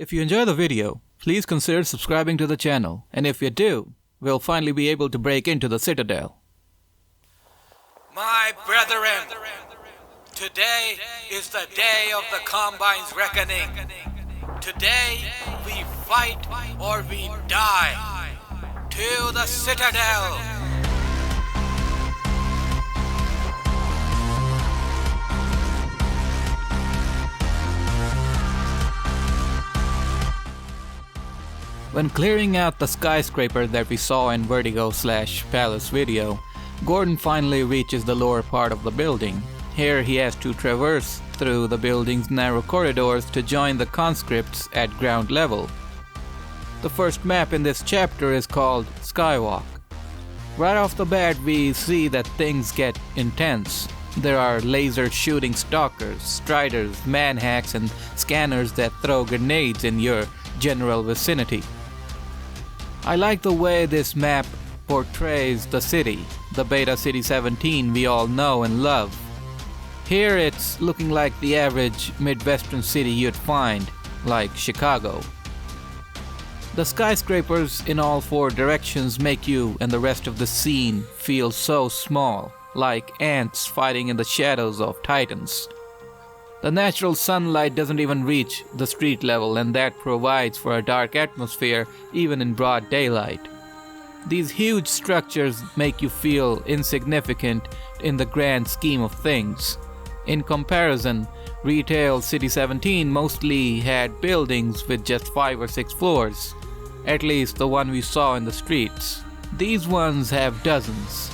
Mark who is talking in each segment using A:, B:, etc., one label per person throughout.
A: If you enjoy the video, please consider subscribing to the channel, and if you do, we'll finally be able to break into the Citadel.
B: My brethren, today is the day of the Combine's reckoning. Today we fight or we die. To the Citadel!
A: When clearing out the skyscraper that we saw in Vertigo/Palace video, Gordon finally reaches the lower part of the building. Here he has to traverse through the building's narrow corridors to join the conscripts at ground level. The first map in this chapter is called Skywalk. Right off the bat we see that things get intense. There are laser shooting stalkers, striders, manhacks, and scanners that throw grenades in your general vicinity. I like the way this map portrays the city, the Beta City 17 we all know and love. Here it's looking like the average Midwestern city you'd find, like Chicago. The skyscrapers in all four directions make you and the rest of the scene feel so small, like ants fighting in the shadows of titans. The natural sunlight doesn't even reach the street level, and that provides for a dark atmosphere even in broad daylight. These huge structures make you feel insignificant in the grand scheme of things. In comparison, Retail City 17 mostly had buildings with just 5 or 6 floors, at least the one we saw in the streets. These ones have dozens.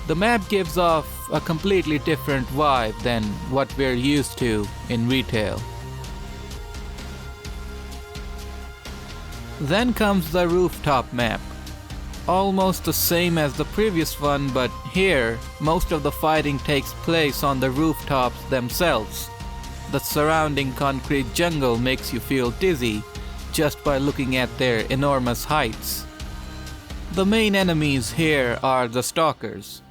A: The map gives off a completely different vibe than what we're used to in retail. Then comes the rooftop map. Almost the same as the previous one, but here most of the fighting takes place on the rooftops themselves. The surrounding concrete jungle makes you feel dizzy just by looking at their enormous heights. The main enemies here are the stalkers,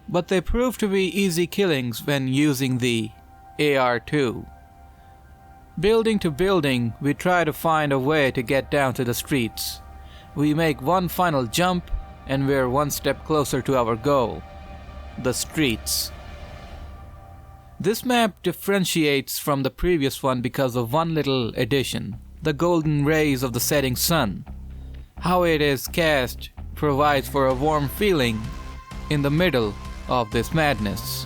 A: but they prove to be easy killings when using the AR-2. Building to building, we try to find a way to get down to the streets. We make one final jump and we're one step closer to our goal, the streets. This map differentiates from the previous one because of one little addition, the golden rays of the setting sun. How it is cast provides for a warm feeling in the middle of this madness.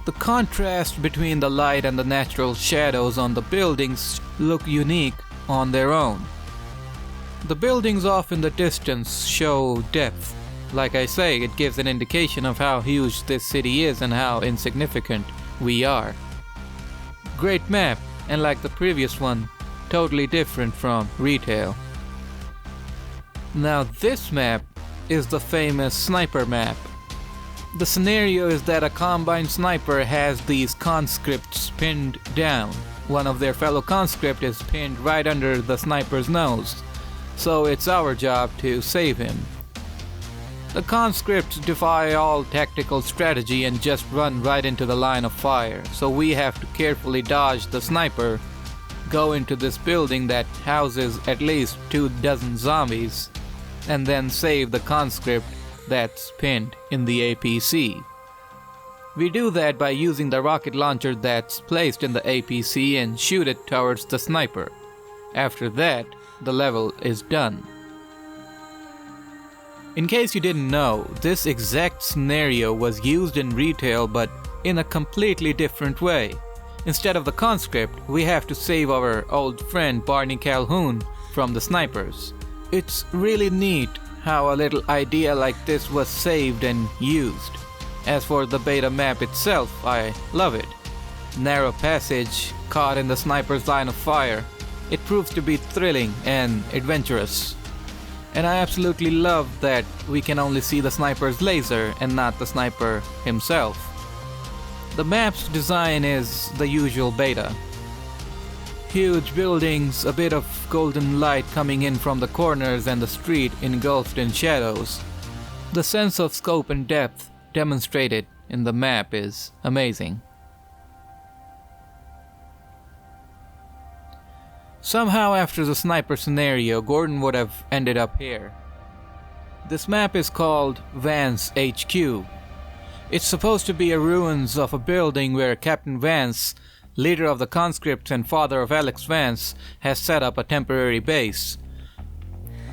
A: The contrast between the light and the natural shadows on the buildings look unique on their own. The buildings off in the distance show depth. Like I say, it gives an indication of how huge this city is and how insignificant we are. Great map, and like the previous one, totally different from retail. Now this map is the famous sniper map. The scenario is that a Combine sniper has these conscripts pinned down. One of their fellow conscript is pinned right under the sniper's nose, so it's our job to save him. The conscripts defy all tactical strategy and just run right into the line of fire, so we have to carefully dodge the sniper, go into this building that houses at least 24 zombies, and then save the conscript that's pinned in the APC. We do that by using the rocket launcher that's placed in the APC and shoot it towards the sniper. After that, the level is done. In case you didn't know, this exact scenario was used in retail but in a completely different way. Instead of the conscript, we have to save our old friend Barney Calhoun from the snipers. It's really neat how a little idea like this was saved and used. As for the beta map itself, I love it. Narrow passage, caught in the sniper's line of fire. It proves to be thrilling and adventurous. And I absolutely love that we can only see the sniper's laser and not the sniper himself. The map's design is the usual beta. Huge buildings, a bit of golden light coming in from the corners, and the street engulfed in shadows. The sense of scope and depth demonstrated in the map is amazing. Somehow after the sniper scenario, Gordon would have ended up here. This map is called Vance HQ. It's supposed to be a ruins of a building where Captain Vance, leader of the conscripts and father of Alex Vance, has set up a temporary base.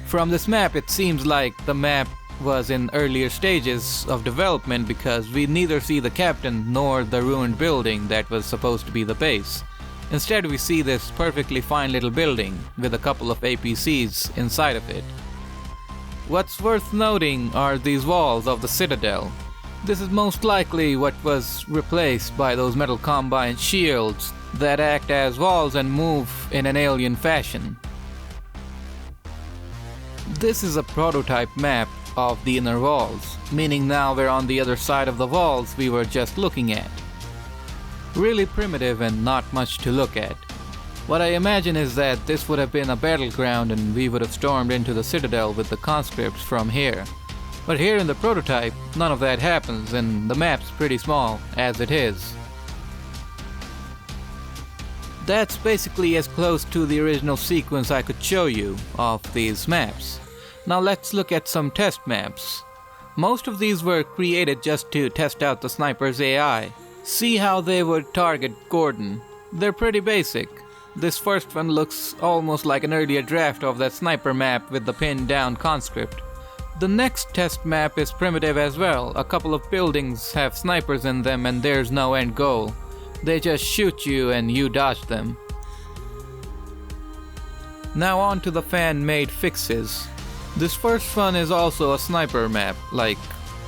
A: From this map, it seems like the map was in earlier stages of development because we neither see the captain nor the ruined building that was supposed to be the base. Instead, we see this perfectly fine little building with a couple of APCs inside of it. What's worth noting are these walls of the citadel. This is most likely what was replaced by those metal combine shields that act as walls and move in an alien fashion. This is a prototype map of the inner walls, meaning now we're on the other side of the walls we were just looking at. Really primitive and not much to look at. What I imagine is that this would have been a battleground and we would have stormed into the citadel with the conscripts from here. But here in the prototype, none of that happens and the map's pretty small as it is. That's basically as close to the original sequence I could show you of these maps. Now let's look at some test maps. Most of these were created just to test out the sniper's AI. See how they would target Gordon. They're pretty basic. This first one looks almost like an earlier draft of that sniper map with the pinned down conscript. The next test map is primitive as well. A couple of buildings have snipers in them and there's no end goal. They just shoot you and you dodge them. Now on to the fan-made fixes. This first one is also a sniper map, like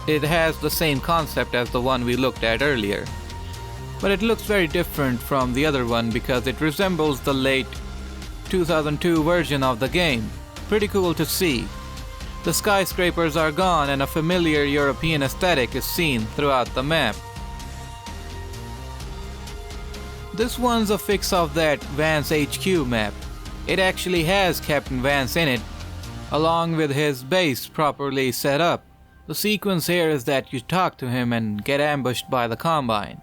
A: it has the same concept as the one we looked at earlier. But it looks very different from the other one because it resembles the late 2002 version of the game. Pretty cool to see. The skyscrapers are gone and a familiar European aesthetic is seen throughout the map. This one's a fix of that Vance HQ map. It actually has Captain Vance in it, along with his base properly set up. The sequence here is that you talk to him and get ambushed by the Combine.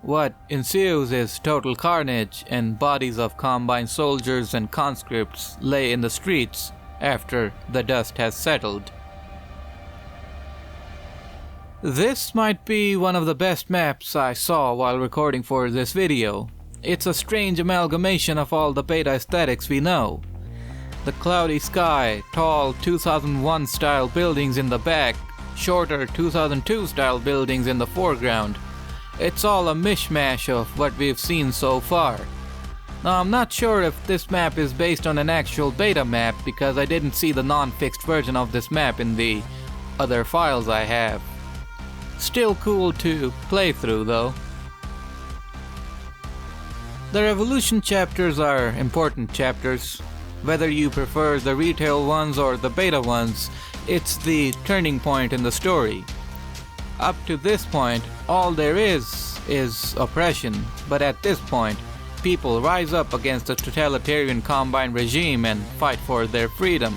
A: What ensues is total carnage and bodies of Combine soldiers and conscripts lay in the streets after the dust has settled. This might be one of the best maps I saw while recording for this video. It's a strange amalgamation of all the beta aesthetics we know. The cloudy sky, tall 2001 style buildings in the back, shorter 2002 style buildings in the foreground. It's all a mishmash of what we've seen so far. Now I'm not sure if this map is based on an actual beta map because I didn't see the non-fixed version of this map in the other files I have. Still cool to play through though. The Revolution chapters are important chapters. Whether you prefer the retail ones or the beta ones, it's the turning point in the story. Up to this point, all there is oppression, but at this point, people rise up against the totalitarian Combine regime and fight for their freedom.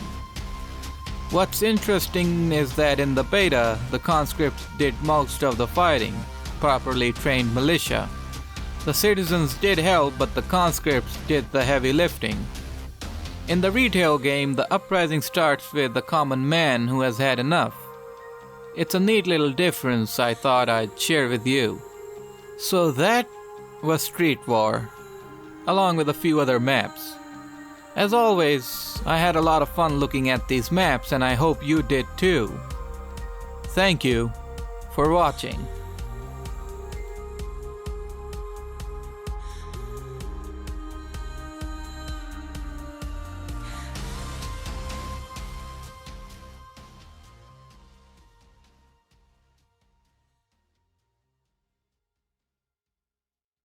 A: What's interesting is that in the beta, the conscripts did most of the fighting, properly trained militia. The citizens did help, but the conscripts did the heavy lifting. In the retail game, the uprising starts with the common man who has had enough. It's a neat little difference I thought I'd share with you. So that was Street War, along with a few other maps. As always, I had a lot of fun looking at these maps and I hope you did too. Thank you for watching.